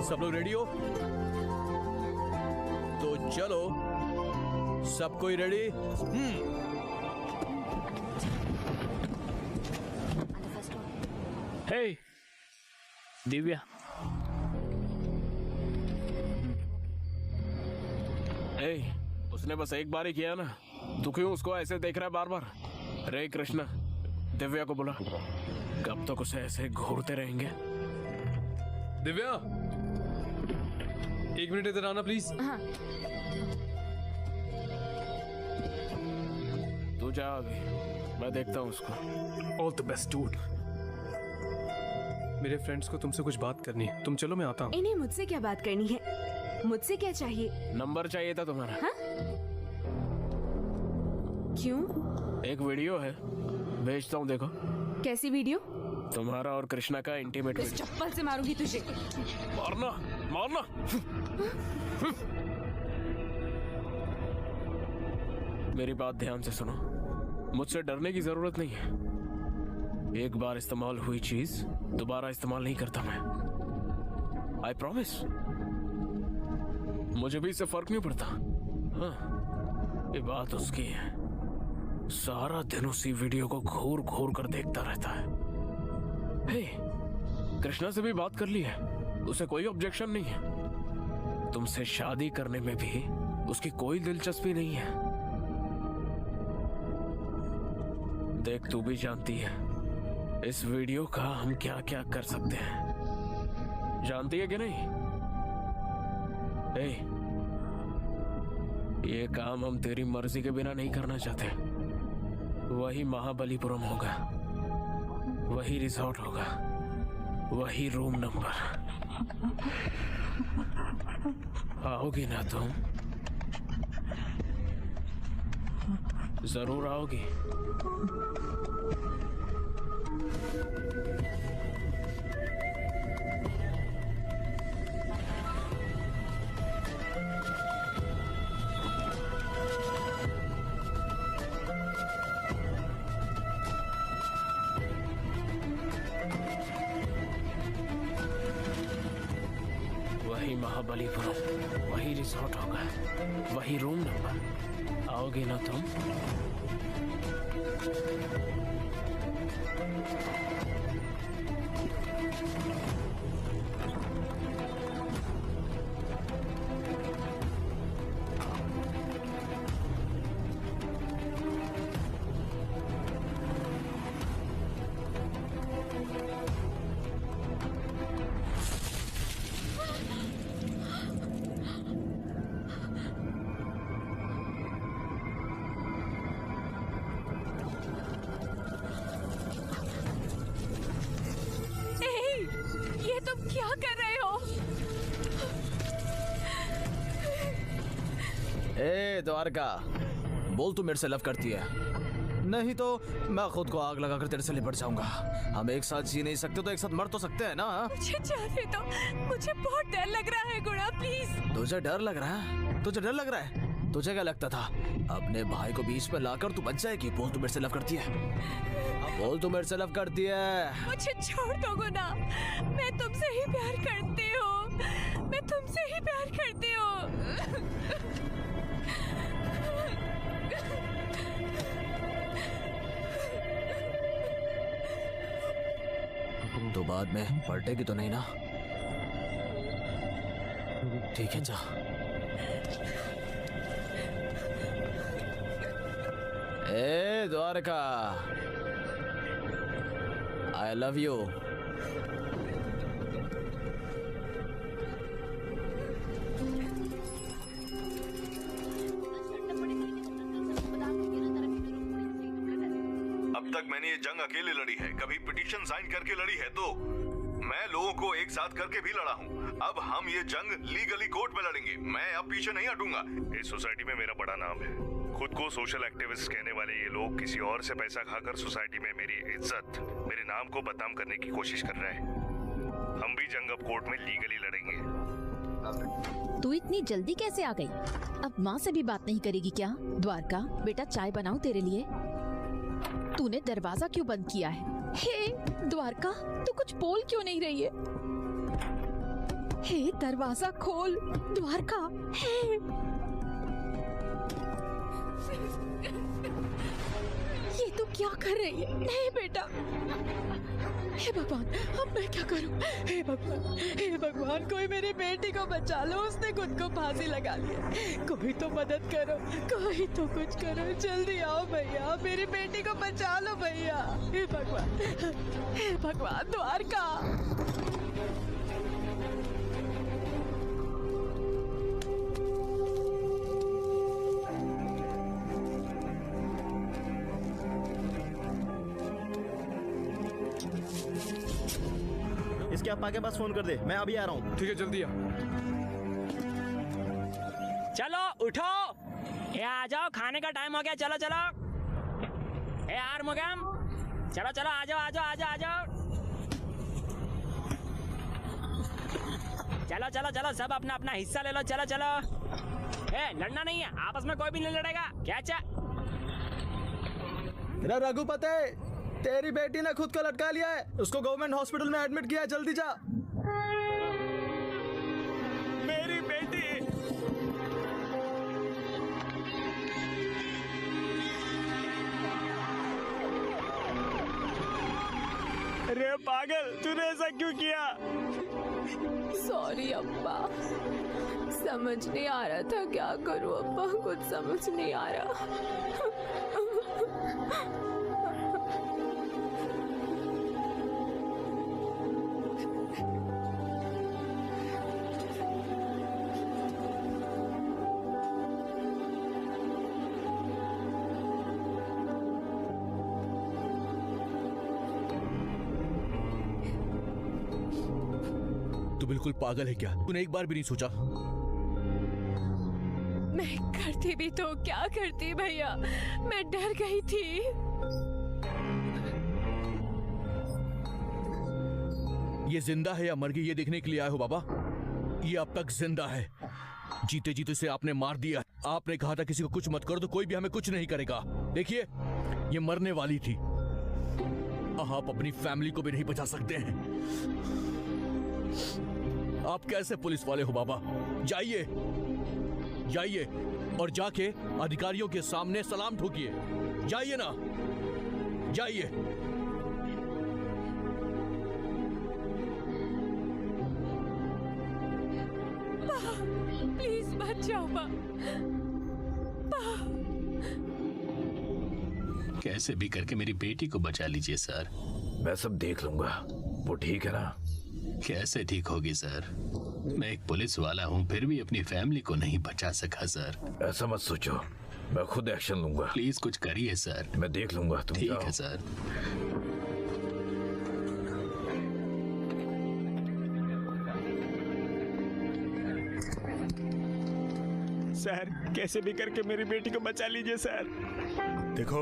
सब लोग रेडी हो? तो चलो, सब कोई रेडी? हे दिव्या, उसने बस एक बार ही किया ना, तू क्यों उसको ऐसे देख रहा है बार बार? रे कृष्णा, दिव्या को बोला, कब तक उसे ऐसे घूरते रहेंगे? दिव्या, 1 मिनट इधर आना प्लीज। हाँ। तू जा अभी, मैं देखता हूँ उसको। All the best dude. मेरे फ्रेंड्स को तुमसे कुछ बात करनी है, तुम चलो मैं आता हूँ। इन्हें मुझसे क्या बात करनी है? मुझसे क्या चाहिए? नंबर चाहिए था तुम्हारा। हाँ? क्यों? एक वीडियो है, भेजता हूँ, देखो। कैसी वीडियो? तुम्हारा और कृष्णा का इंटीमेट इस वीडियो। चप्पल से मारूंगी तुझे। मारना मारना। मेरी बात ध्यान से सुनो, मुझसे डरने की जरूरत नहीं है। एक बार इस्तेमाल हुई चीज दोबारा इस्तेमाल नहीं करता मैं। I promise. मुझे भी इससे फर्क नहीं पड़ता। हाँ, ये बात उसकी है, सारा दिन उसी वीडियो को घूर घूर कर देखता रहता है। हे, कृष्णा से भी बात कर ली है, उसे कोई ऑब्जेक्शन नहीं है। तुमसे शादी करने में भी उसकी कोई दिलचस्पी नहीं है। देख, तू भी जानती है इस वीडियो का हम क्या क्या कर सकते हैं, जानती है कि नहीं? हे, ये काम हम तेरी मर्जी के बिना नहीं करना चाहते। वही महाबलीपुरम होगा, वही रिजॉर्ट होगा, वही रूम नंबर। आओगी ना तुम? जरूर आओगी। वही महाबलीपुरम, वही रिसोर्ट होगा, वही रूम नंबर। आओगी ना तुम? क्या कर रहे हो? ए द्वारका, बोल तू मेरे से लव करती है, नहीं तो मैं खुद को आग लगाकर तेरे से लिपट जाऊंगा। हम एक साथ जी नहीं सकते तो एक साथ मर तो सकते हैं ना? मुझे जाने दो, मुझे बहुत डर लग रहा है गुणा, प्लीज। तुझे डर लग रहा है? तुझे डर लग रहा है? तुझे क्या लगता था अपने भाई को बीच में लाकर तू बच जाएगी? बोल तू मेरे से लव करती है, बोल तू मेरे से लव करती है। मुझे छोड़ दो गुना, मैं तुमसे ही प्यार करती हूँ, मैं तुमसे ही प्यार करती हूँ। तो बाद में पलटेगी तो नहीं ना? ठीक है, जा। ए द्वारका, आई लव यू। अब तक मैंने ये जंग अकेले लड़ी है, कभी पिटीशन साइन करके लड़ी है तो मैं लोगों को एक साथ करके भी लड़ा हूँ। अब हम ये जंग लीगली कोर्ट में लड़ेंगे, मैं अब पीछे नहीं हटूंगा। इस सोसाइटी में मेरा बड़ा नाम है, खुद को सोशल एक्टिविस्ट कहने वाले ये लोग किसी और से पैसा खाकर सोसाइटी में मेरी इज्जत, मेरे नाम को बदनाम करने की कोशिश कर रहे हैं। हम भी जंग अब कोर्ट में लीगली लड़ेंगे। तू इतनी जल्दी कैसे आ गई? अब माँ से भी बात नहीं करेगी क्या? द्वारका बेटा, चाय बनाऊं तेरे लिए? तूने दरवाजा क्यों बंद किया है? हे द्वारका, तू कुछ बोल क्यों नहीं रही है? हे दरवाजा खोल द्वारका। हे ये तू क्या कर रही है? नहीं बेटा। हे भगवान, अब मैं क्या करूं? हे भगवान, कोई मेरी बेटी को बचा लो, उसने खुद को फांसी लगा लिया। कोई तो मदद करो, कोई तो कुछ करो, जल्दी आओ भैया, मेरी बेटी को बचा लो भैया। हे भगवान द्वारका। इसके अप्पा के पास फोन कर दे, मैं अभी आ रहा हूँ। ठीक है, जल्दी आ। चलो उठो, ये आ जाओ, खाने का टाइम हो गया। चलो चलो, ए यार मुगम, चलो चलो, आ जाओ आ जाओ आ जाओ आ जाओ। चलो चलो चलो, सब अपना अपना हिस्सा ले लो। चलो चलो, ए लड़ना नहीं है, आपस में कोई भी नहीं लड़ेगा। क्या चा रघुपति, तेरी बेटी ने खुद को लटका लिया है, उसको गवर्नमेंट हॉस्पिटल में एडमिट किया है, जल्दी जा। मेरी बेटी, अरे पागल, तूने ऐसा क्यों किया? सॉरी अब्बा, समझ नहीं आ रहा था क्या करूं अब्बा, कुछ समझ नहीं आ रहा। तू बिल्कुल पागल है क्या? तूने एक बार भी नहीं सोचा? मैं करती भी तो क्या करती भैया, मैं डर गई थी। ये जिंदा है या मर गई, ये देखने के लिए आए हो बाबा? ये अब तक जिंदा है, जीते जीते से आपने मार दिया। आपने कहा था किसी को कुछ मत करो, तो कोई भी हमें कुछ नहीं करेगा। देखिए, ये मरने वाली थी, आप अपनी फैमिली को भी नहीं बचा सकते हैं। आप कैसे पुलिस वाले हो बाबा? जाइए जाइए और जाके अधिकारियों के सामने सलाम ठोकिए। जाइए ना, जाइए। प्लीज मत जाओ कैसे भी करके मेरी बेटी को बचा लीजिए सर। मैं सब देख लूंगा, वो ठीक है ना? कैसे ठीक होगी सर? मैं एक पुलिस वाला हूँ, फिर भी अपनी फैमिली को नहीं बचा सका सर। ऐसा मत सोचो, मैं खुद एक्शन लूंगा। प्लीज कुछ करिए सर। मैं देख लूंगा, तुम ठीक जाओ। है सर। सर, कैसे भी करके मेरी बेटी को बचा लीजिए सर। देखो,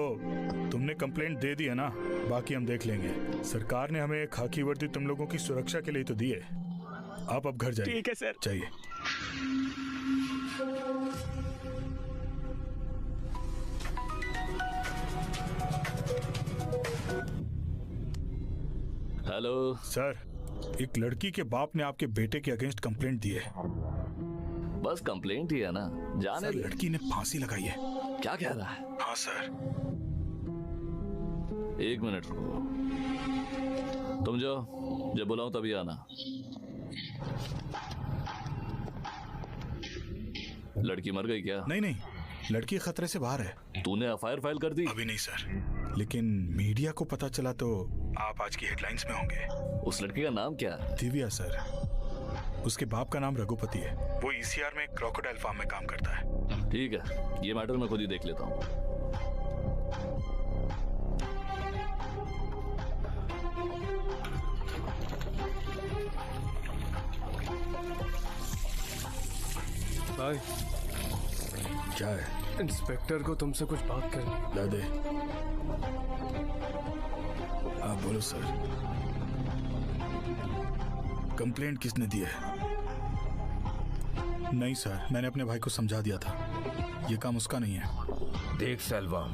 तुमने कंप्लेंट दे दी है ना, बाकी हम देख लेंगे। सरकार ने हमें खाकी वर्दी तुम लोगों की सुरक्षा के लिए तो दी है। आप अब घर जाइए। ठीक है सर। चाहिए। हेलो सर, एक लड़की के बाप ने आपके बेटे के अगेंस्ट कंप्लेंट दी है। बस कंप्लेंट ही है ना, जाने सर, लड़की ने फांसी लगाई है। क्या कह रहा है? हाँ सर। एक मिनट रुको, तुम जाओ, जब बुलाऊं तभी आना। लड़की मर गई क्या? नहीं नहीं, लड़की खतरे से बाहर है। तूने एफआईआर फाइल कर दी? अभी नहीं सर, लेकिन मीडिया को पता चला तो आप आज की हेडलाइंस में होंगे। उस लड़की का नाम क्या है? दिव्या सर, उसके बाप का नाम रघुपति है। वो ईसीआर में क्रोकोडाइल फार्म में काम करता है। ठीक है, ये मैटर मैं खुद ही देख लेता हूँ। भाई, क्या है? इंस्पेक्टर को तुमसे कुछ बात करनी। ला दे। आप बोलो सर, कंप्लेंट किसने दी है? नहीं सर, मैंने अपने भाई को समझा दिया था, ये काम उसका नहीं है। देख सेल्वम,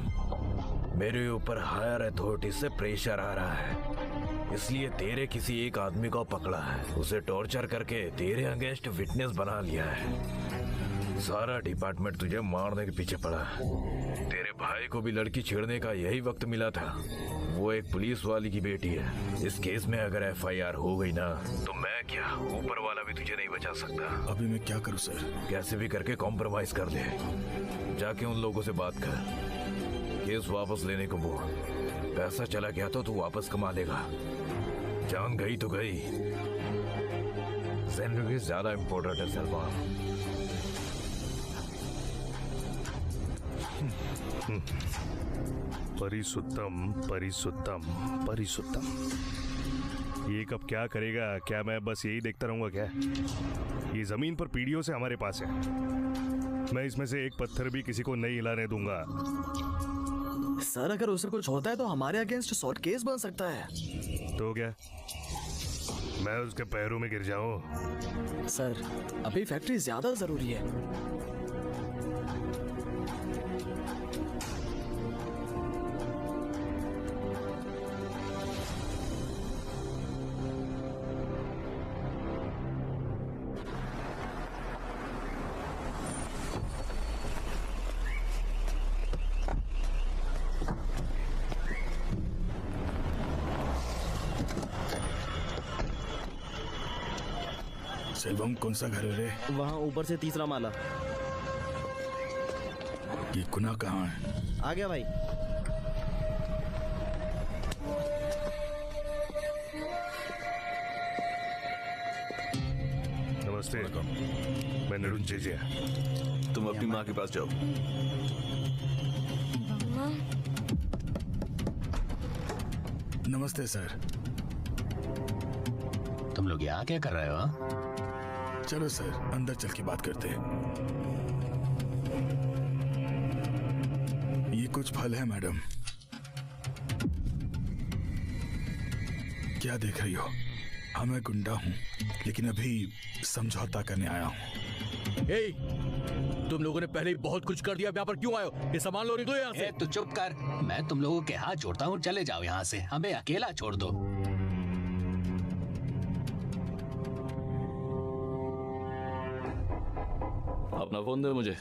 मेरे ऊपर हायर अथॉरिटी से प्रेशर आ रहा है, इसलिए तेरे किसी एक आदमी को पकड़ा है, उसे टॉर्चर करके तेरे अगेंस्ट विटनेस बना लिया है। सारा डिपार्टमेंट तुझे मारने के पीछे पड़ा है। तेरे भाई को भी लड़की छेड़ने का यही वक्त मिला था। वो एक पुलिस वाली की बेटी है। इस केस में अगर FIR हो गई ना तो मैं क्या, ऊपर वाला भी तुझे नहीं बचा सकता। अभी मैं क्या करूं सर? कैसे भी करके कॉम्प्रोमाइज कर ले। जाके उन लोगों से बात कर, केस वापस लेने को बोल। पैसा चला गया तो तू वापस कमा लेगा, जान गई तो गई। जिंदगी ज्यादा इम्पोर्टेंट है सलमान। परिसुत्तम परिसुत्तम परिसुत्तम। ये कब क्या करेगा? क्या मैं बस यही देखता रहूंगा क्या? ये जमीन पर पीढ़ियों से हमारे पास है। मैं इसमें से एक पत्थर भी किसी को नहीं हिलाने दूंगा। सर अगर उसे कुछ होता है तो हमारे अगेंस्ट सॉर्ट केस बन सकता है। तो क्या मैं उसके पैरों में गिर जाऊं? सर अभी फैक्ट्री ज्यादा जरूरी है। सेल्वम, कौन सा घर है रे? वहाँ ऊपर से तीसरा माला। ये गुना कहाँ है? आ गया भाई। नमस्ते, मैं नरुण चेजिया। तुम अपनी माँ के पास जाओ। नमस्ते सर। तुम लोग यहाँ क्या कर रहे हो? चलो सर अंदर चल के बात करते हैं। ये कुछ फल है मैडम। क्या देख रही हो? हाँ मैं गुंडा हूँ, लेकिन अभी समझौता करने आया हूँ। तुम लोगों ने पहले ही बहुत कुछ कर दिया, यहाँ पर क्यों आए हो? ये सामान लो, निकलो यहाँ से। तू चुप कर, मैं तुम लोगों के हाथ जोड़ता हूँ, चले जाओ यहाँ से, हमें अकेला छोड़ दो। अपना फोन दे मुझे।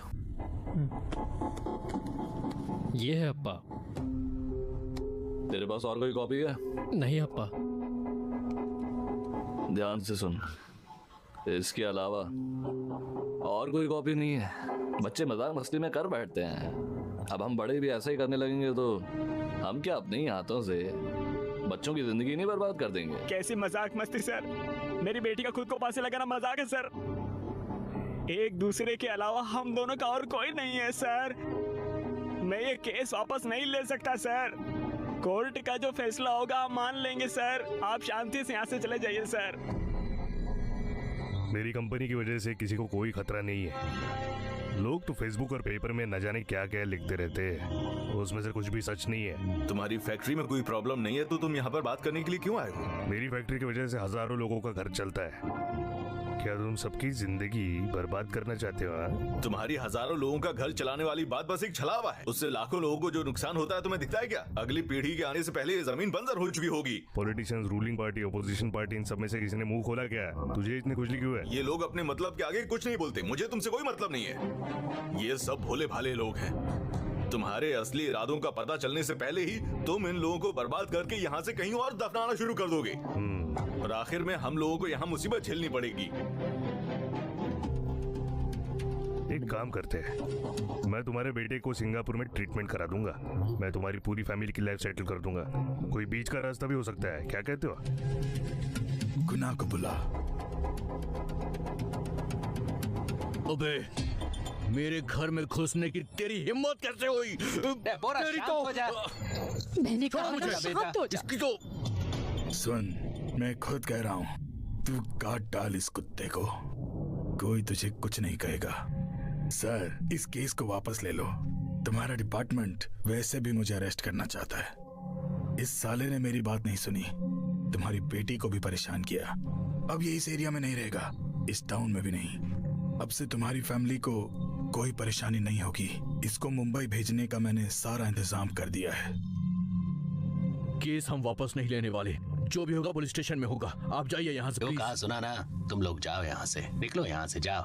ये है अप्पा। तेरे पास और कोई कॉपी है? नहीं अप्पा। ध्यान से सुन, इसके अलावा और कोई कॉपी नहीं है। बच्चे मजाक मस्ती में कर बैठते हैं, अब हम बड़े भी ऐसा ही करने लगेंगे तो हम क्या अपने ही हाथों से बच्चों की जिंदगी नहीं बर्बाद कर देंगे? कैसी मजाक मस्ती सर? मेरी बेटी का खुद को फांसी लगाना मजाक है सर? एक दूसरे के अलावा हम दोनों का और कोई नहीं है सर। मैं ये केस वापस नहीं ले सकता सर। कोर्ट का जो फैसला होगा हम मान लेंगे सर। आप शांति से यहाँ से चले जाइए सर। मेरी कंपनी की वजह से किसी को कोई खतरा नहीं है। लोग तो फेसबुक और पेपर में न जाने क्या क्या लिखते रहते हैं, उसमें से कुछ भी सच नहीं है। तुम्हारी फैक्ट्री में कोई प्रॉब्लम नहीं है तो तुम यहाँ पर बात करने के लिए क्यों आए हो? मेरी फैक्ट्री की वजह से हजारों लोगों का घर चलता है। क्या तुम सबकी जिंदगी बर्बाद करना चाहते हो? तुम्हारी हजारों लोगों का घर चलाने वाली बात बस एक छलावा है। उससे लाखों लोगों को जो नुकसान होता है तुम्हें दिखता है क्या? अगली पीढ़ी के आने से पहले ये जमीन बंजर हो चुकी होगी। Politicians, ruling party, opposition party, इन सब में से किसी ने मुंह खोला क्या? तुझे इतनी खुजली क्यों है? ये लोग अपने मतलब के आगे कुछ नहीं बोलते। मुझे तुमसे कोई मतलब नहीं है। ये सब भोले भाले लोग हैं। तुम्हारे असली इरादों का पता चलने से पहले ही तुम इन लोगों को बर्बाद करके यहाँ से कहीं और दफनाना शुरू कर दोगे और आखिर में हम लोगों को यहाँ मुसीबत झेलनी पड़ेगी। एक काम करते हैं, मैं तुम्हारे बेटे को सिंगापुर में ट्रीटमेंट करा दूंगा। मैं तुम्हारी पूरी फैमिली की लाइफ सेटल कर दूंगा। कोई बीच का रास्ता भी हो सकता है, क्या कहते हो? गुनाह को बुला। अबे मेरे घर में घुसने की तेरी हिम्मत कैसे हुई? तेरी तो मैंने कहा था शांत हो जा। इसकी तो सुन, मैं खुद कह रहा हूँ, तू काट डाल इस कुत्ते को, कोई तुझे कुछ नहीं कहेगा। सर इस केस को वापस ले लो। तुम्हारा डिपार्टमेंट वैसे भी मुझे अरेस्ट करना चाहता है। इस साले ने मेरी बात नहीं सुनी, तुम्हारी बेटी को भी परेशान किया। अब ये इस एरिया में नहीं रहेगा, इस टाउन में भी नहीं। अब से तुम्हारी फैमिली को कोई परेशानी नहीं होगी। इसको मुंबई भेजने का मैंने सारा इंतजाम कर दिया है। केस हम वापस नहीं लेने वाले। जो भी होगा पुलिस स्टेशन में होगा। आप जाइए यहाँ से तो प्लीज। कहा सुना ना, तुम लोग जाओ यहाँ से, निकलो यहाँ से, जाओ।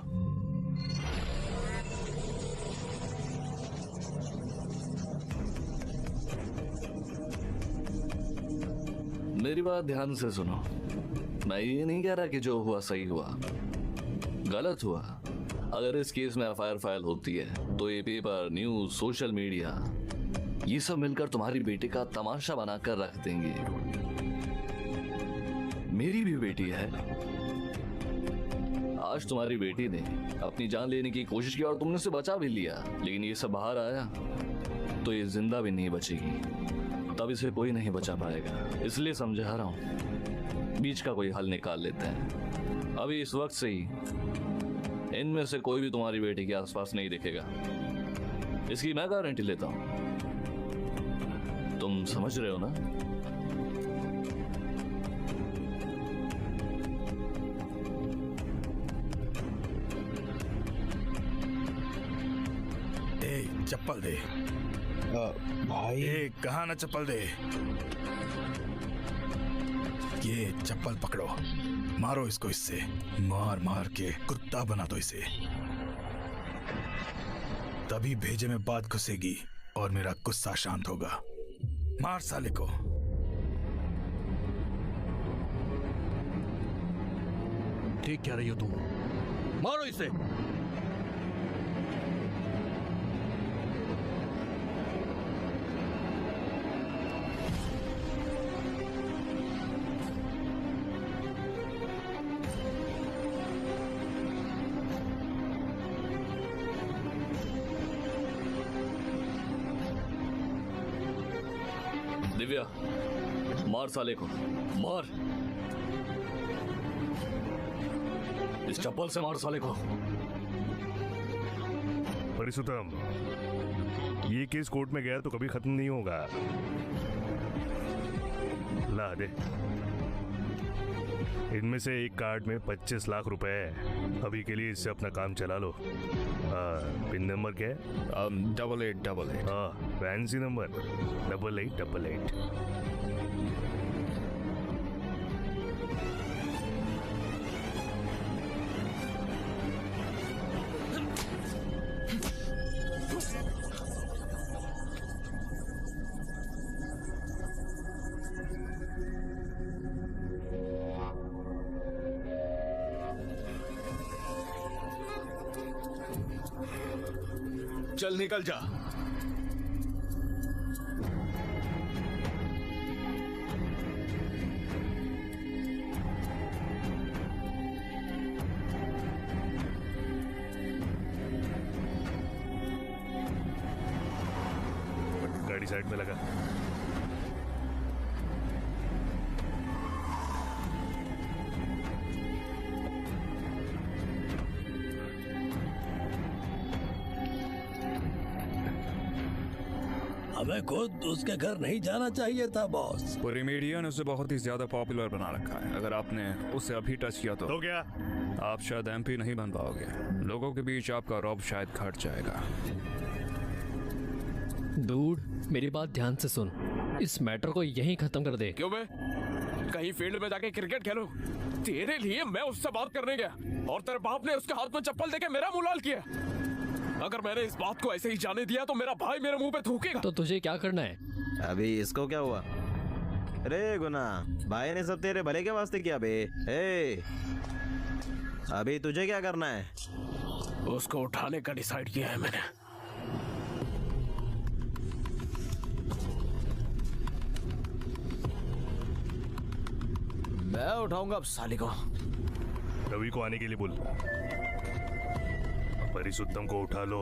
मेरी बात ध्यान से सुनो। मैं ये नहीं कह रहा कि जो हुआ सही हुआ, गलत हुआ। अगर इस केस में एफआईआर फाइल होती है तो ये पेपर, न्यूज, सोशल मीडिया, ये सब मिलकर तुम्हारी बेटी का तमाशा बनाकर रख देंगे। मेरी भी बेटी है। आज तुम्हारी बेटी ने अपनी जान लेने की कोशिश की और तुमने उसे बचा भी लिया, लेकिन ये सब बाहर आया तो ये जिंदा भी नहीं बचेगी। तब इसे कोई नहीं बचा पाएगा। इसलिए समझा रहा हूं, बीच का कोई हल निकाल लेते हैं। अभी इस वक्त से ही इनमें से कोई भी तुम्हारी बेटी के आसपास नहीं दिखेगा, इसकी मैं गारंटी लेता हूं। तुम समझ रहे हो ना? चप्पल दे भाई। कहाँ ना चप्पल दे। ये चप्पल पकड़ो, मारो इसको इससे, मार मार के कुत्ता बना दो इसे। तभी भेजे में बात घुसेगी और मेरा गुस्सा शांत होगा। मार साले को। ठीक कह रही हो तुम, मारो इसे। दिव्या, मार साले को, मार। इस चप्पल से मार साले को। परिसुतम, ये केस कोर्ट में गया तो कभी खत्म नहीं होगा। ला दे। इनमें से एक कार्ड में 25 लाख रुपए है। अभी के लिए इससे अपना काम चला लो। पिन नंबर क्या है? 8888। हाँ, फैंसी नंबर 8888। चल निकल जा। गाड़ी साइड में लगा। हमें खुद उसके घर नहीं जाना चाहिए था बॉस। पूरी मीडिया ने उसे बहुत ही ज्यादा पॉपुलर बना रखा है। अगर आपने उसे अभी टच किया तो क्या आप शायद एमपी नहीं बन पाओगे। लोगों के बीच आपका रौब शायद घट जाएगा। डूड, मेरी बात ध्यान से सुन। इस मैटर को यहीं खत्म कर दे। क्यों? मैं कहीं फील्ड में जाके क्रिकेट खेलूं? तेरे लिए मैं उससे बात करने गया और तेरे बाप ने उसके हाथ में चप्पल देके मेरा मुंह लाल किया। अगर मैंने इस बात को ऐसे ही जाने दिया तो मेरा भाई मेरे मुंह पे थूकेगा। तो तुझे क्या करना है? अभी इसको क्या हुआ? अरे गुना, भाई ने सब तेरे भले के वास्ते किया बे। अभी तुझे क्या करना है? उसको उठाने का डिसाइड किया है मैंने। मैं उठाऊंगा अब साली को। रवि को आने के लिए बोल। परिसुद्धम को उठा लो।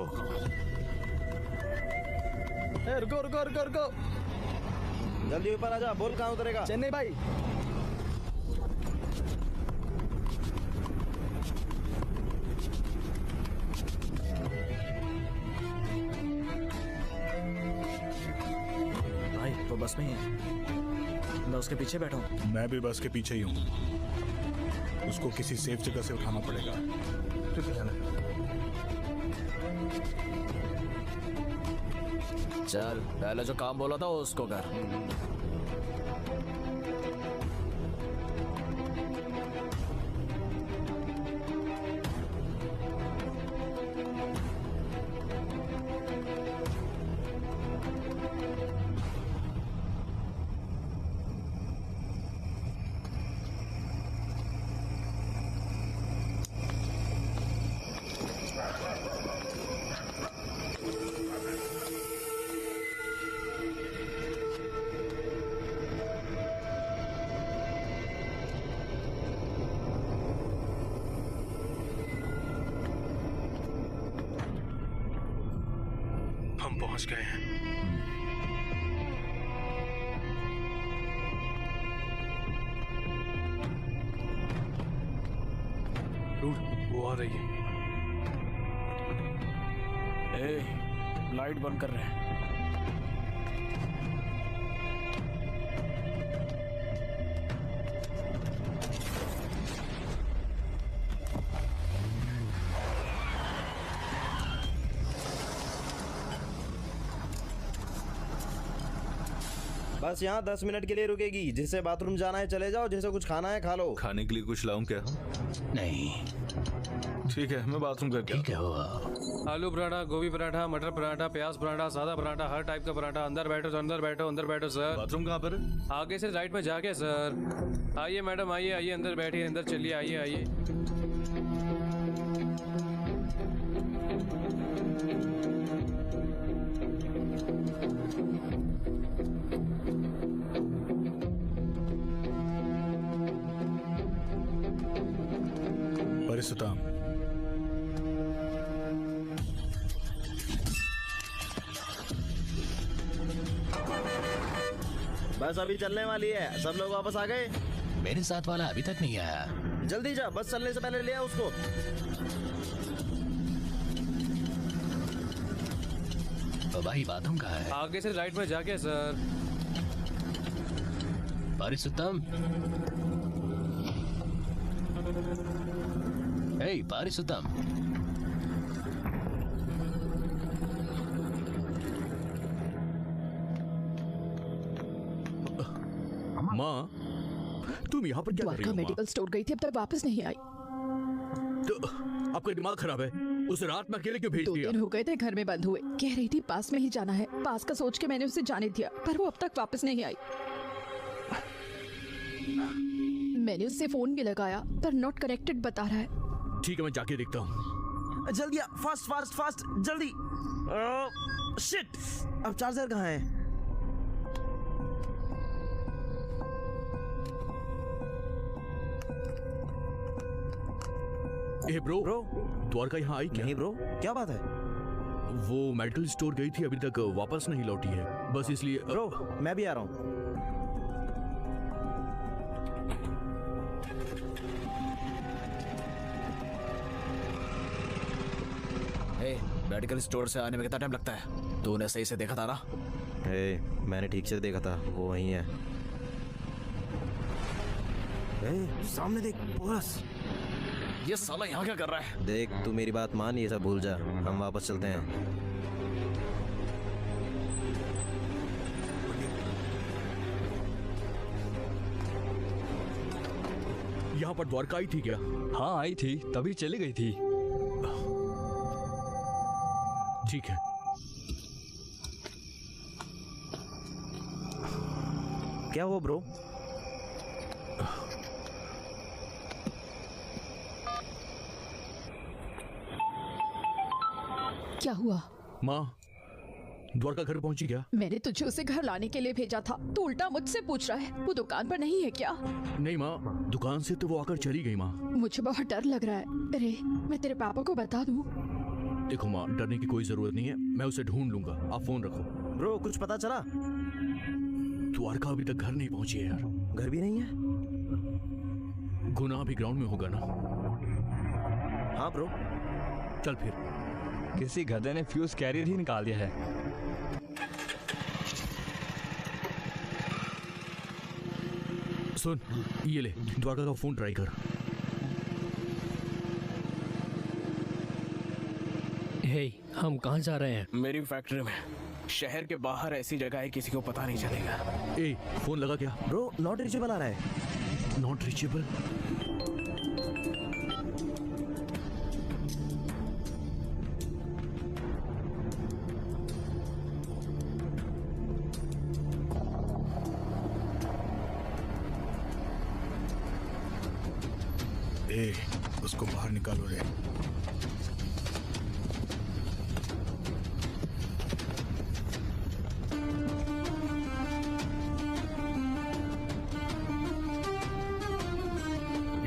रुको रुको रुको रुको, जल्दी ऊपर आजा। बोल कहाँ उतरेगा? चेन्नई भाई। भाई वो बस में ही है, मैं उसके पीछे बैठा हूँ। मैं भी बस के पीछे ही हूँ। उसको किसी सेफ जगह से उठाना पड़ेगा। चल, पहले जो काम बोला था उसको कर। हम पहुंच गए हैं। वो आ रही है। लाइट बंद कर रहे हैं। बस यहाँ 10 मिनट के लिए रुकेगी। जिसे बाथरूम जाना है चले जाओ, जिसे कुछ खाना है खा लो। खाने के लिए कुछ लाऊं क्या? नहीं। ठीक है, मैं बाथरूम करके ठीक है हो। आलू पराठा, गोभी पराठा, मटर पराठा, प्याज पराठा, सादा पराठा, हर टाइप का पराठा। अंदर बैठो सर, अंदर बैठो, अंदर बैठो सर। बाथरूम कहाँ पर है? आगे से राइट में जाके सर। आइए मैडम, आइए आइए, अंदर बैठिए, अंदर चलिए, आइए आइए। परिसुताम, बस अभी चलने वाली है। सब लोग वापस आ गए? मेरे साथ वाला अभी तक नहीं आया। जल्दी जा, बस चलने से पहले ले आ उसको। तो भाई बाथरूम कहाँ है? आगे से राइट में जाके सर। पारिसुत्तम, हे पारिसुत्तम। माँ, तुम यहाँ पर क्या कर रही द्वारका हो? मेडिकल स्टोर गई थी, अब तक वापस नहीं आई। तो आपका दिमाग खराब है? उसे रात में अकेले क्यों भेज 2 दिया? दिन हो गए थे घर में बंद हुए। कह रही थी पास में ही जाना है। पास का सोच के मैंने उसे जाने दिया, पर वो अब तक वापस नहीं आई। मैंने उससे फोन भी लगाया पर नॉट कनेक्टेड बता रहा है। ठीक है, मैं जाके देखता हूँ। जल्दी आ, फास्ट फास्ट फास्ट, जल्दी। शिट, अब चार्जर कहाँ है? ए ब्रो, द्वारका यहाँ आई क्या? नहीं ब्रो, क्या बात है? वो मेडिकल स्टोर गई थी, अभी तक वापस नहीं लौटी है। बस इसलिए ब्रो, मैं भी आ रहा हूँ। मेडिकल स्टोर से आने में कितना टाइम लगता है? तूने सही से देखा था ना? मैंने ठीक से देखा था, वो वहीं है। सामने देख, पुलिस। ये साला यहाँ क्या कर रहा है? देख, तू मेरी बात मान, ये सब भूल जा। हम वापस चलते हैं। यहाँ पर द्वारका आई थी क्या? हाँ आई थी, तभी चली गई थी। ठीक है। क्या हुआ ब्रो? क्या हुआ? माँ, द्वारका घर पहुंची क्या? मैंने तुझे उसे घर लाने के लिए भेजा था, तो उल्टा मुझसे पूछ रहा है। वो दुकान पर नहीं है क्या? नहीं माँ, दुकान से तो वो आकर चली गई माँ। मुझे बहुत डर लग रहा है। अरे, मैं तेरे पापा को बता दूं? देखो माँ, डरने की कोई जरूरत नहीं है, मैं उसे ढूंढ लूंगा। आप फोन रखो। ब्रो, कुछ पता चला? द्वारका अभी तक घर नहीं पहुंची है यार। घर भी नहीं है? गुना भी ग्राउंड में होगा ना? हाँ ब्रो। चल फिर। किसी गधे ने फ्यूज कैरियर ही निकाल दिया है। सुन, ये ले, द्वारका का फोन ट्राई कर। हे, हम कहाँ जा रहे हैं? मेरी फैक्ट्री में। शहर के बाहर ऐसी जगह है, किसी को पता नहीं चलेगा। ए, फोन लगा क्या? ब्रो, नॉट रीचेबल आ रहा है। Not reachable? उसको बाहर निकालो रे।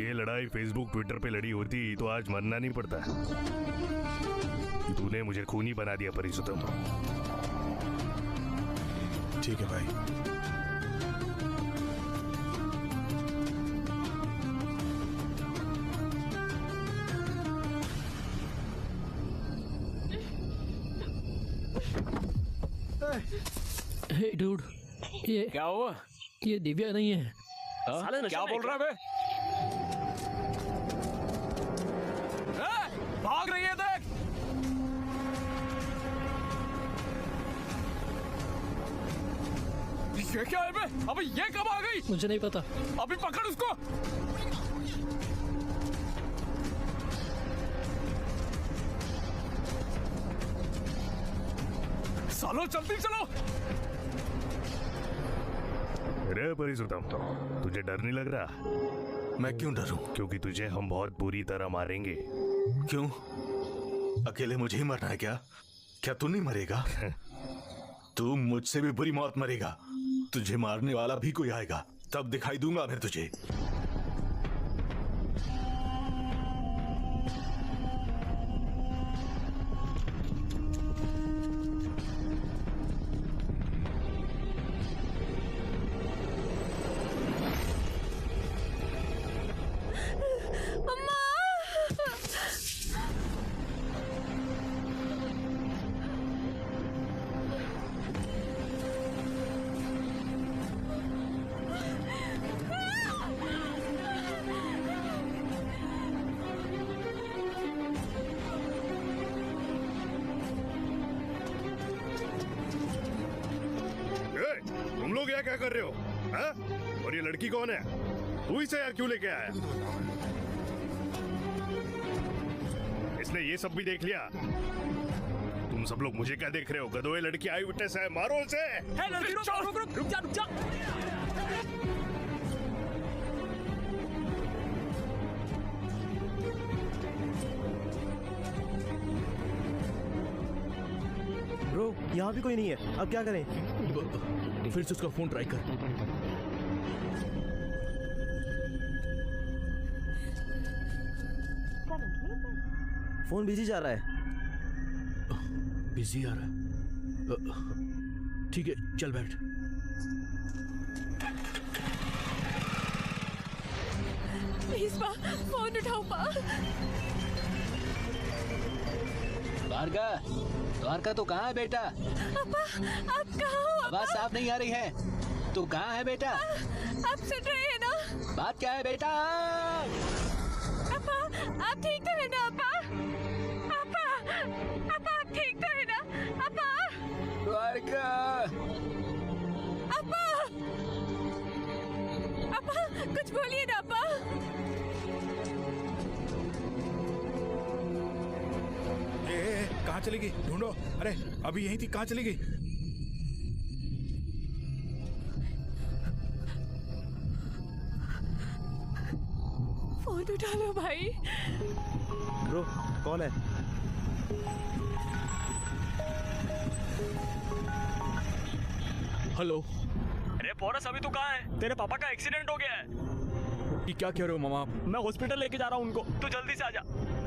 ये लड़ाई फेसबुक ट्विटर पे लड़ी होती तो आज मरना नहीं पड़ता। तूने मुझे खूनी बना दिया परिसुतम। ठीक है भाई। हे डूड, ये क्या हुआ? ये दिव्या नहीं है। साले क्या बोल रहा है बे? भाग रही है, देख। ये क्या है बे? अबे ये कब आ गई? मुझे नहीं पता। अभी पकड़ उसको। सालो जल्दी चलो। रे परिसुतम, तुझे डर नहीं लग रहा? मैं क्यों डरूं? क्योंकि तुझे हम बहुत बुरी तरह मारेंगे। क्यों? अकेले मुझे ही मरना है क्या? क्या तू नहीं मरेगा? तू मुझसे भी बुरी मौत मरेगा। तुझे मारने वाला भी कोई आएगा, तब दिखाई दूंगा मैं तुझे। तुम लोग यहाँ क्या कर रहे हो? हाँ? और ये लड़की कौन है? तू इसे यहाँ क्यों लेके आया? इसने ये सब भी देख लिया। तुम सब लोग मुझे क्या देख रहे हो? गधोए, लड़की आई विटनेस है, मारो उसे। लड़की रुक जा। ब्रो, यहाँ भी कोई नहीं है, अब क्या करें? फिर से उसका फोन ट्राई कर। फोन बिजी जा रहा है। बिजी आ रहा है? ठीक है, चल बैठ। प्लीज माँ, फोन उठाओ माँ। द्वारका तो कहाँ है बेटा? अप्पा, आप कहाँ हो? आवाज साफ नहीं आ रही है। तू कहाँ है बेटा? आप सुन रहे हैं ना? बात क्या है बेटा? अप्पा, आप ठीक तो है ना अप्पा? अप्पा, आप ठीक तो है ना? अप्पा, द्वारका, अप्पा, कुछ बोलिए ना अप्पा। कहाँ चली गई? ढूंढो। अरे अभी यहीं थी, कहाँ चली गई? फोन उठा लो भाई। ब्रो, कॉल है। हेलो। अरे पोरस, अभी तू कहाँ है? तेरे पापा का एक्सीडेंट हो गया है। ये क्या कह रहे हो मामा आप? मैं हॉस्पिटल लेके जा रहा हूँ उनको, तू जल्दी से आ जा।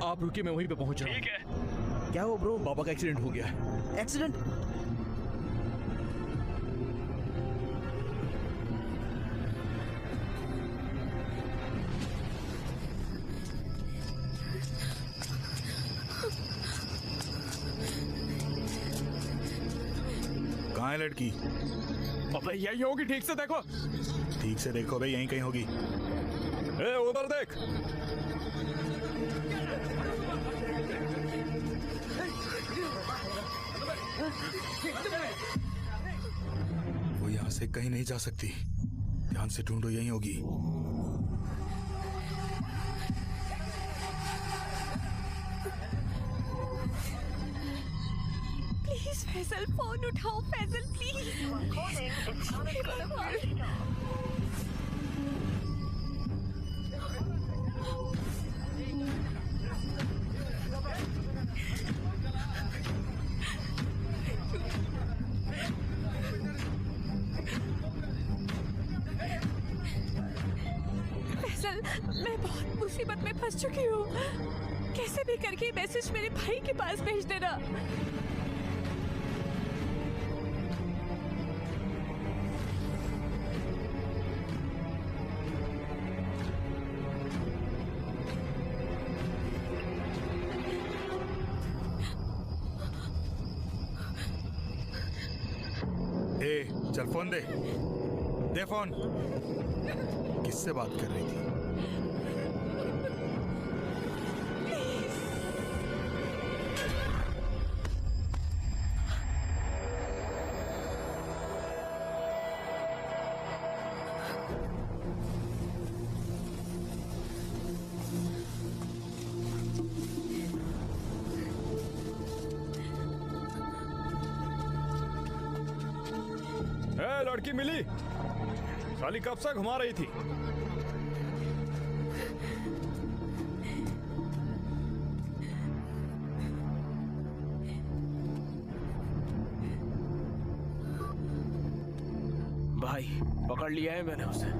आप रुकिए, मैं वहीं पे पहुंच रहा हूँ। ठीक है। क्या हो ब्रो? पापा का एक्सीडेंट हो गया है। एक्सीडेंट? कहाँ है लड़की? अबे यही होगी, ठीक से देखो। ठीक से देखो भाई, यहीं कहीं होगी। ए, उधर देख। वो यहाँ से कहीं नहीं जा सकती। ध्यान से ढूंढो, यहीं होगी। प्लीज फैजल, फोन उठाओ फैजल, प्लीज। फैजल, मैं बहुत मुसीबत में फंस चुकी हूँ। कैसे भी करके मैसेज मेरे भाई के पास भेज देना। चल फोन दे फोन। किससे बात कर रही थी? लड़की मिली? साली कब से घुमा रही थी? भाई पकड़ लिया है मैंने उसे।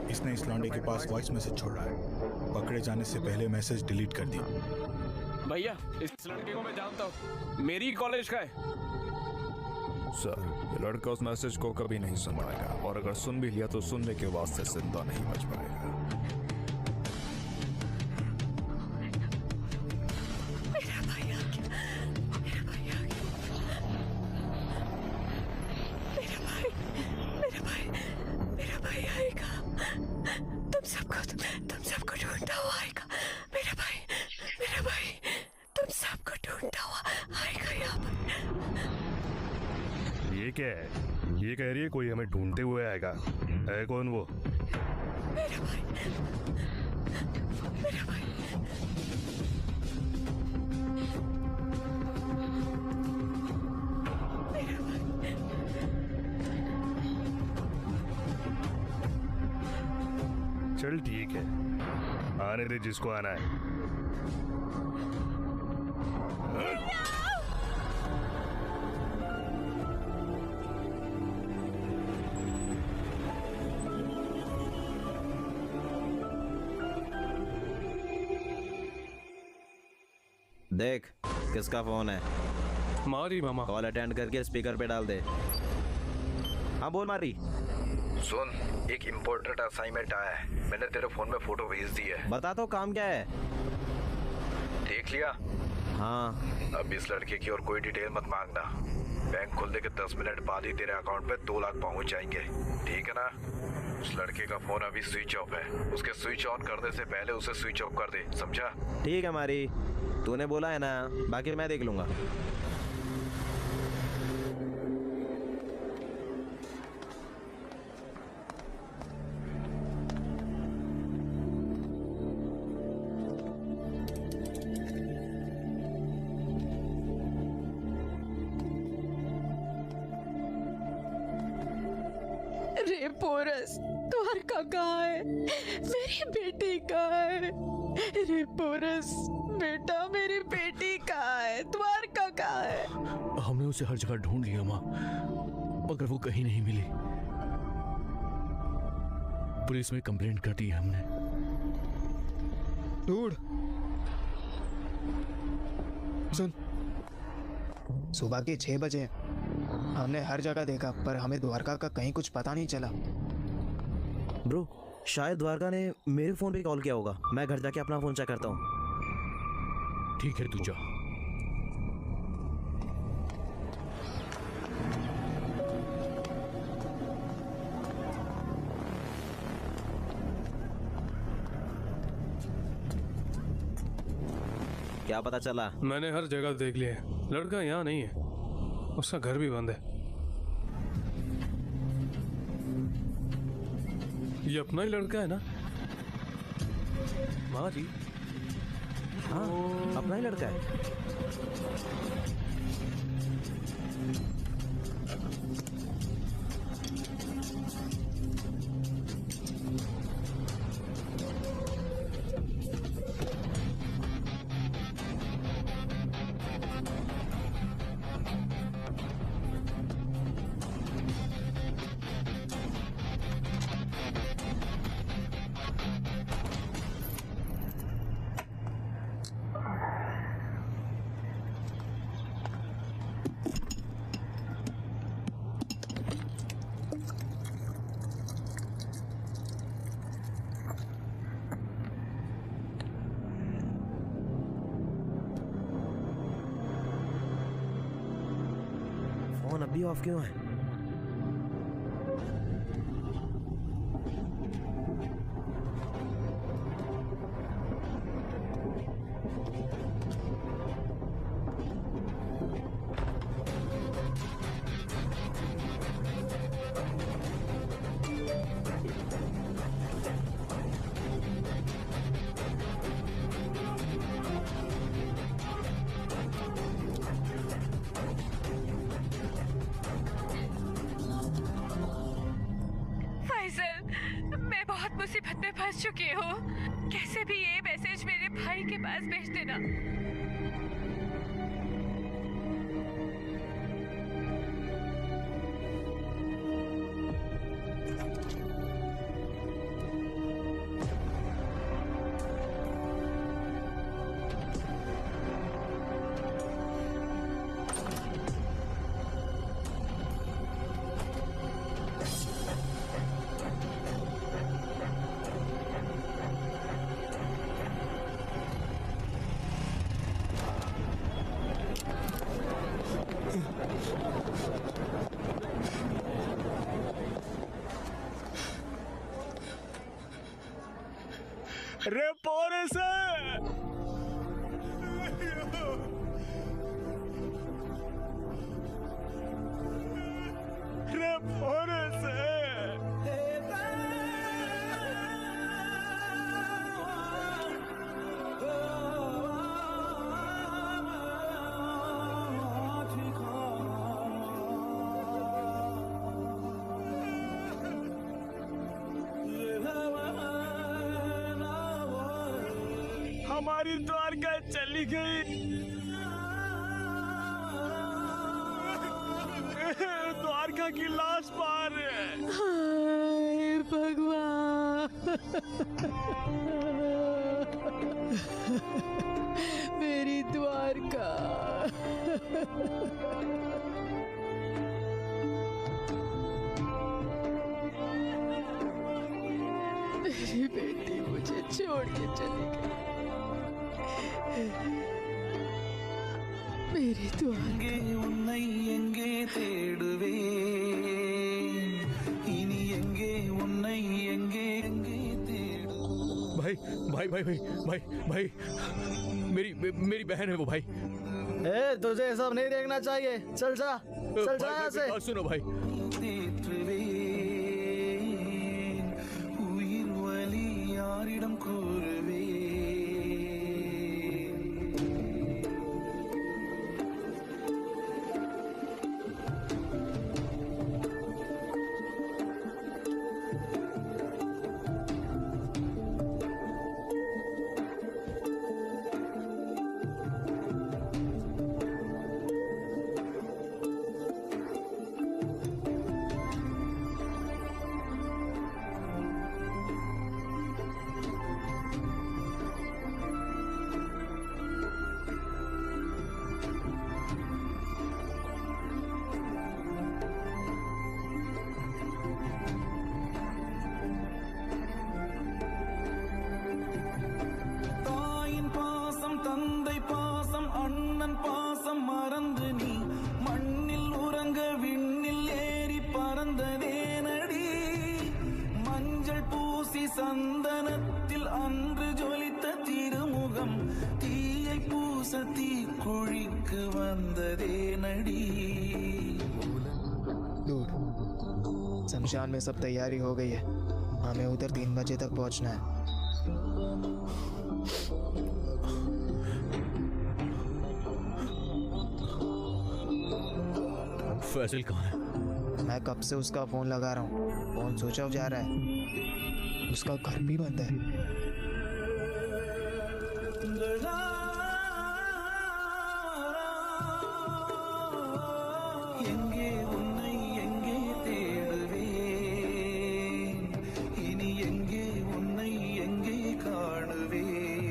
इसने इस लौंडे के पास वॉइस मैसेज छोड़ा है। पकड़े जाने से पहले मैसेज डिलीट कर दिया। भैया इस लड़के को मैं जानता हूँ, मेरी कॉलेज का है। सर ये लड़का उस मैसेज को कभी नहीं सुन पाएगा, और अगर सुन भी लिया तो सुनने के वास्ते जिंदा नहीं बच पाएगा। तुम सबको ढूंढता हुआ आएगा। मेरा भाई तुम सबको ढूंढता हुआ आएगा यहाँ पर। ये क्या है? ये कह रही है कोई हमें ढूंढते हुए आएगा। है कौन वो? मेरा भाई चल ठीक है, आने दे जिसको आना है। देख किसका फोन है। मारी मामा। कॉल अटेंड करके स्पीकर पे डाल दे। हाँ बोल मारी। सुन, एक इम्पोर्टेंट असाइनमेंट आया है, मैंने तेरे फोन में फोटो भेज दी है। बता तो काम क्या है। देख लिया? हाँ। अब इस लड़के की और कोई डिटेल मत मांगना। बैंक खुलने के 10 मिनट बाद ही तेरे अकाउंट पे 2 लाख पहुंच जाएंगे, ठीक है ना? उस लड़के का फोन अभी स्विच ऑफ है, उसके स्विच ऑन करने से पहले उसे स्विच ऑफ कर दे, समझा? ठीक है मारी, तूने बोला है ना, बाकी मैं देख लूंगा। रे पोरस, द्वारका कहाँ है? मेरी बेटी कहाँ है? रे पोरस बेटा, मेरी बेटी कहाँ है? द्वारका कहाँ है? हमने उसे हर जगह ढूंढ लिया माँ, मगर वो कहीं नहीं मिली। पुलिस में कंप्लेंट कर दी है हमने। ढूंढ। सुन, सुबह के 6 बजे हमने हर जगह देखा, पर हमें द्वारका का कहीं कुछ पता नहीं चला। ब्रो, शायद द्वारका ने मेरे फोन पे कॉल किया होगा। मैं घर जाके अपना फोन चेक करता हूँ। ठीक है, तू जा। क्या पता चला? मैंने हर जगह देख लिया है, लड़का यहाँ नहीं है, उसका घर भी बंद है। ये अपना ही लड़का है ना? माँ जी। हाँ, अपना ही लड़का है। फोन अब भी ऑफ क्यों है? मैं बहुत मुसीबत में फंस चुकी हूँ। कैसे भी ये मैसेज मेरे भाई के पास भेज देना। रे पोरे से रे पोरे से हमारी द्वारका चली गई। द्वारका की लाश पार है। हाय भगवान, मेरी द्वारका। मेरी बेटी मुझे छोड़ के चली गई। मेरी द्वारका। உன்னை எங்கே தேடுவேன் இனி எங்கே உன்னை எங்கே எங்கே தேடுவேன்। भाई भाई भाई भाई भाई भाई मेरी मेरी बहन है वो भाई। ए तुझे सब नहीं देखना चाहिए, चल जा चल जा यहाँ से। बात सुनो भाई। தேற்றுவேன் உயிர் வலி யாரிடம் கூறுவேன்। தந்தை பாசம் அண்ணன் பாசம் மறந்து நீ மண்ணில் உறங்க விண்ணில் ஏறி பறந்ததே நடி மஞ்சள் பூசி சந்தனத்தில் அன்று ஜொலித்த திருமுகம் தீயை பூச தீக்குழிக்கு வந்ததே நடி। शमशान में सब तैयारी हो गई है, हमें उधर 3 बजे तक पहुंचना है। फैजल कहाँ है? मैं कब से उसका फोन लगा रहा हूँ, फोन स्विच ऑफ जा रहा है। उसका घर भी बंद है। எங்கே உன்னை எங்கே தேடுவேன் இனி எங்கே உன்னை எங்கே காணுவேன்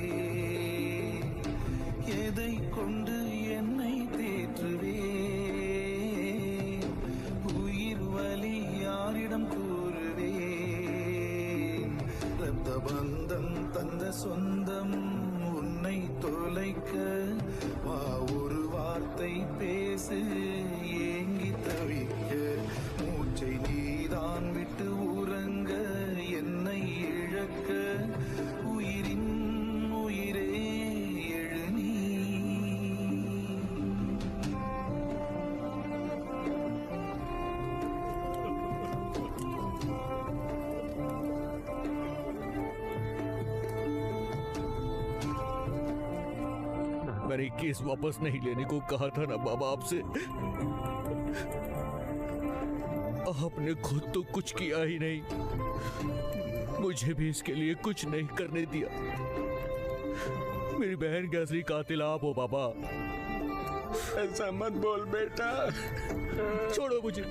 எதை கொண்டு என்னை தேற்றுவேன் உயிர் வலி யாரிடம் கூறுவேன் ரத்த பந்த मैंने केस वापस नहीं लेने को कहा था ना बाबा आपसे। आपने खुद तो कुछ किया ही नहीं, मुझे भी इसके लिए कुछ नहीं करने दिया। मेरी बहन के असली कातिल आप हो बाबा। ऐसा मत बोल बेटा। छोड़ो मुझे।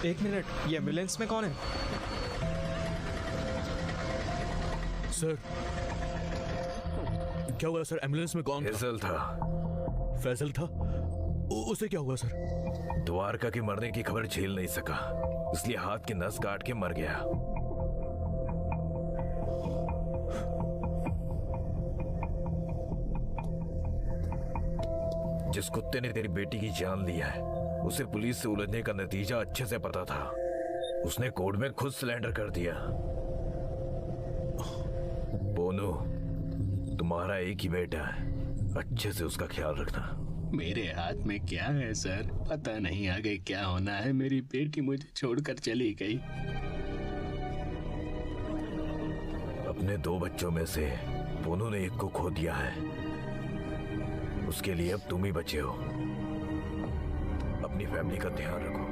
एक मिनट, ये एम्बुलेंस में कौन है? सर क्या हुआ सर? एम्बुलेंस में कौन? फैसल था। फैसल था? उसे क्या हुआ सर? द्वारका के मरने की खबर झेल नहीं सका, इसलिए हाथ की नस काट के मर गया। जिस कुत्ते ने तेरी बेटी की जान लिया है उसे पुलिस से उलझने का नतीजा अच्छे से पता था। उसने कोर्ट में खुद सरेंडर कर दिया। बोनू, तुम्हारा एक ही बेटा है, अच्छे से उसका ख्याल रखना। मेरे हाथ में क्या है सर, पता नहीं आगे क्या होना है। मेरी बेटी मुझे छोड़कर चली गई। अपने 2 बच्चों में से बोनू ने एक को खो दिया है, उसके लिए अब तुम ही बचे हो। अपनी फैमिली का ध्यान रखो।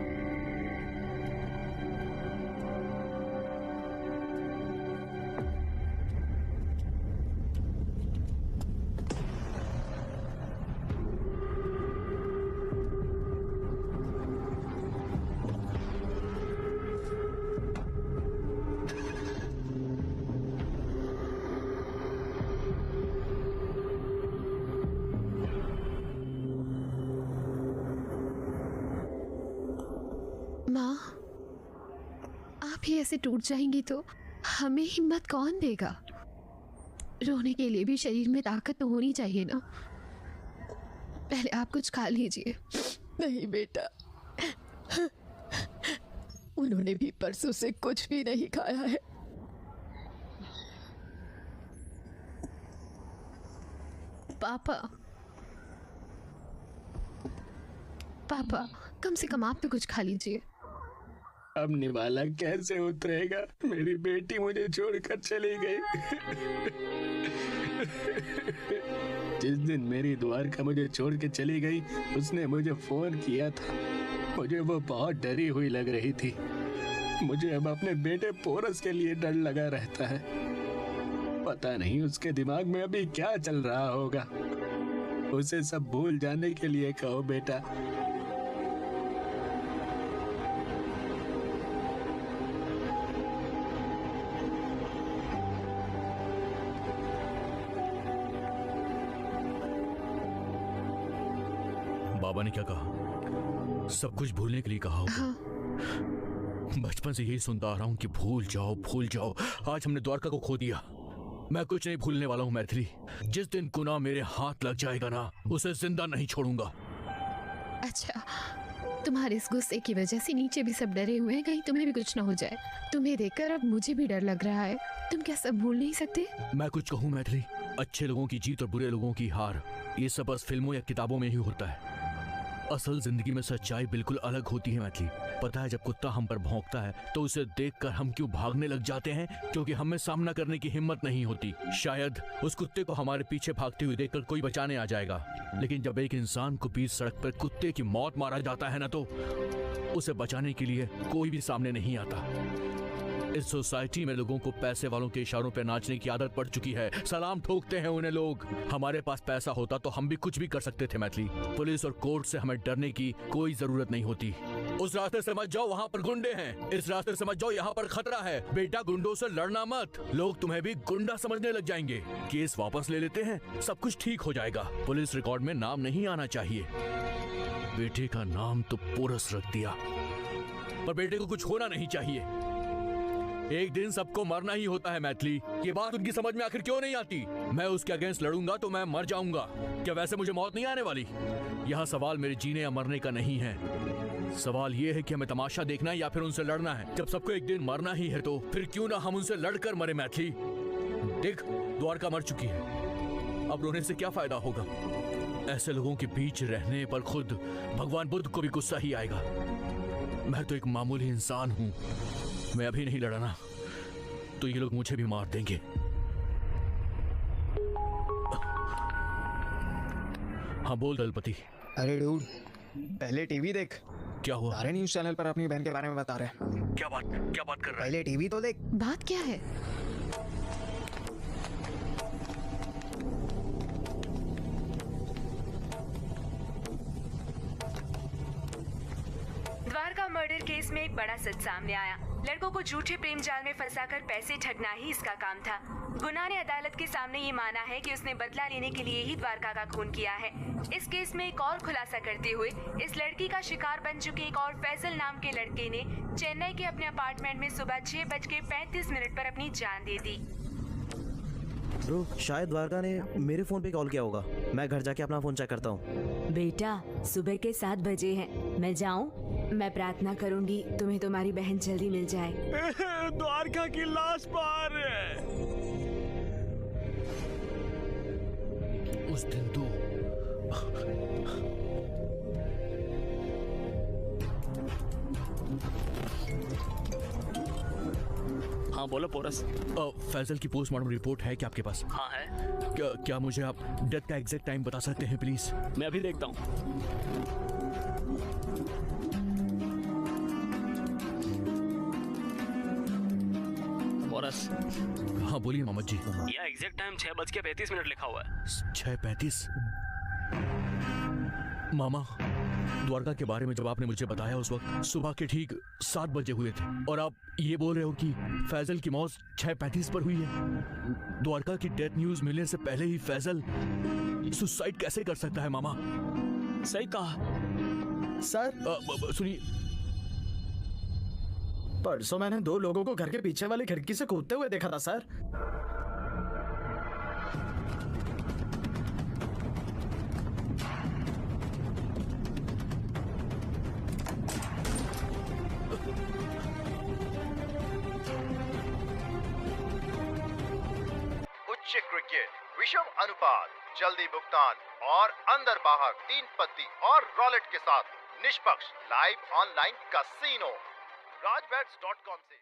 माँ, आप ही ऐसे टूट जाएंगी तो हमें हिम्मत कौन देगा? रोने के लिए भी शरीर में ताकत तो होनी चाहिए ना। पहले आप कुछ खा लीजिए। नहीं बेटा, उन्होंने भी परसों से कुछ भी नहीं खाया है। पापा, पापा, कम से कम आप तो कुछ खा लीजिए। अब निवाला कैसे उतरेगा? मेरी बेटी मुझे छोड़कर चली गई। जिस दिन मेरी द्वारका मुझे छोड़ के चली गई, उसने मुझे फोन किया था। मुझे वो बहुत डरी हुई लग रही थी। मुझे अब अपने बेटे पोरस के लिए डर लगा रहता है। पता नहीं उसके दिमाग में अभी क्या चल रहा होगा। उसे सब भूल जाने के लिए कहो बेटा। बाबा ने क्या कहा? सब कुछ भूलने के लिए कहा होगा। बचपन से यही सुनता आ रहा हूं कि भूल जाओ भूल जाओ। आज हमने द्वारका को खो दिया। मैं कुछ नहीं भूलने वाला हूं मैथिली। जिस दिन गुनाह मेरे हाथ लग जाएगा ना, उसे जिंदा नहीं छोड़ूंगा। अच्छा, तुम्हारे इस गुस्से की वजह से नीचे भी सब डरे हुए हैं, कहीं तुम्हें भी कुछ ना हो जाए। तुम्हें देखकर अब मुझे भी डर लग रहा है। तुम क्या सब भूल नहीं सकते? मैं कुछ कहूँ मैथिली, अच्छे लोगों की जीत और बुरे लोगों की हार, ये सब बस फिल्मों या किताबों में ही होता है। असल जिंदगी में सच्चाई बिल्कुल अलग होती है मैथिली। पता है, जब कुत्ता हम पर भौंकता है तो उसे देखकर हम क्यों भागने लग जाते हैं? क्योंकि हमें सामना करने की हिम्मत नहीं होती। शायद उस कुत्ते को हमारे पीछे भागते हुए देखकर कोई बचाने आ जाएगा, लेकिन जब एक इंसान को बीच सड़क पर कुत्ते की मौत मारा जाता है ना, तो उसे बचाने के लिए कोई भी सामने नहीं आता। इस सोसाइटी में लोगों को पैसे वालों के इशारों पर नाचने की आदत पड़ चुकी है। सलाम ठोकते हैं उन्हें लोग। हमारे पास पैसा होता तो हम भी कुछ भी कर सकते थे मैथिली। पुलिस और कोर्ट से हमें डरने की कोई जरूरत नहीं होती। उस रास्ते से मत जाओ, वहाँ पर गुंडे हैं। इस रास्ते से मत जाओ, यहाँ पर खतरा है। बेटा, गुंडों से लड़ना मत, लोग तुम्हें भी गुंडा समझने लग जाएंगे। केस वापस ले लेते हैं, सब कुछ ठीक हो जाएगा। पुलिस रिकॉर्ड में नाम नहीं आना चाहिए। बेटे का नाम तो पोरस रख दिया, पर बेटे को कुछ होना नहीं चाहिए। एक दिन सबको मरना ही होता है मैथिली। ये बात उनकी समझ में आखिर क्यों नहीं आती? मैं उसके अगेंस्ट लड़ूंगा तो मैं मर जाऊंगा, क्या वैसे मुझे मौत नहीं आने वाली? यहाँ सवाल मेरे जीने या मरने का नहीं है, सवाल ये है कि हमें तमाशा देखना है या फिर उनसे लड़ना है। जब सबको एक दिन मरना ही है तो फिर क्यों ना हम उनसे लड़कर मरे मैथिली। देख, द्वारका मर चुकी है, अब रोने से क्या फायदा होगा? ऐसे लोगों के बीच रहने पर खुद भगवान बुद्ध को भी गुस्सा ही आएगा। मैं तो एक मामूली इंसान हूँ, मैं अभी नहीं लड़ना तो ये लोग मुझे भी मार देंगे। हाँ बोल दलपति। अरे डूड, पहले टीवी देख। क्या हुआ? सारे न्यूज़ चैनल पर अपनी बहन के बारे में बता रहे हैं। क्या बात कर रहा है? पहले टीवी तो देख। बात क्या है? द्वारका मर्डर केस में एक बड़ा सच सामने आया। लड़कों को झूठे प्रेम जाल में फंसाकर पैसे ठगना ही इसका काम था। गुना ने अदालत के सामने ये माना है कि उसने बदला लेने के लिए ही द्वारका का खून किया है। इस केस में एक और खुलासा करते हुए इस लड़की का शिकार बन चुके एक और फैजल नाम के लड़के ने चेन्नई के अपने अपार्टमेंट में सुबह 6:35 पर अपनी जान दे दी। ब्रो, शायद द्वारका ने मेरे फोन पे कॉल किया होगा। मैं घर जाके अपना फोन चेक करता हूँ। बेटा, सुबह के 7 बजे हैं, मैं जाऊँ? मैं प्रार्थना करूंगी तुम्हें तुम्हारी बहन जल्दी मिल जाए। द्वारका की लाश पर उस दिन तो हाँ बोलो पोरस। फैजल की पोस्टमार्टम रिपोर्ट है क्या आपके पास? हाँ है। क्या मुझे आप डेथ का एग्जैक्ट टाइम बता सकते हैं प्लीज? मैं अभी देखता हूँ। पोरस। हाँ बोलिए मोहम्मद जी। यह एग्जैक्ट टाइम 6:35 लिखा हुआ है। 6:35? मामा, द्वारका के बारे में जब आपने मुझे बताया उस वक्त सुबह के ठीक 7 बजे हुए थे, और आप ये बोल रहे हो कि फैजल की मौत 6:35 पर हुई है। द्वारका की डेथ न्यूज मिलने से पहले ही फैजल सुसाइड कैसे कर सकता है मामा? सही कहा सर। सुनिए, परसों मैंने 2 लोगों को घर के पीछे वाली खिड़की से कूदते हुए देखा था सर। उच्च क्रिकेट, विषम अनुपात, जल्दी भुगतान और अंदर बाहर 3 पत्ती और रॉलेट के साथ निष्पक्ष लाइव ऑनलाइन कैसीनो राजबेट्स.com से।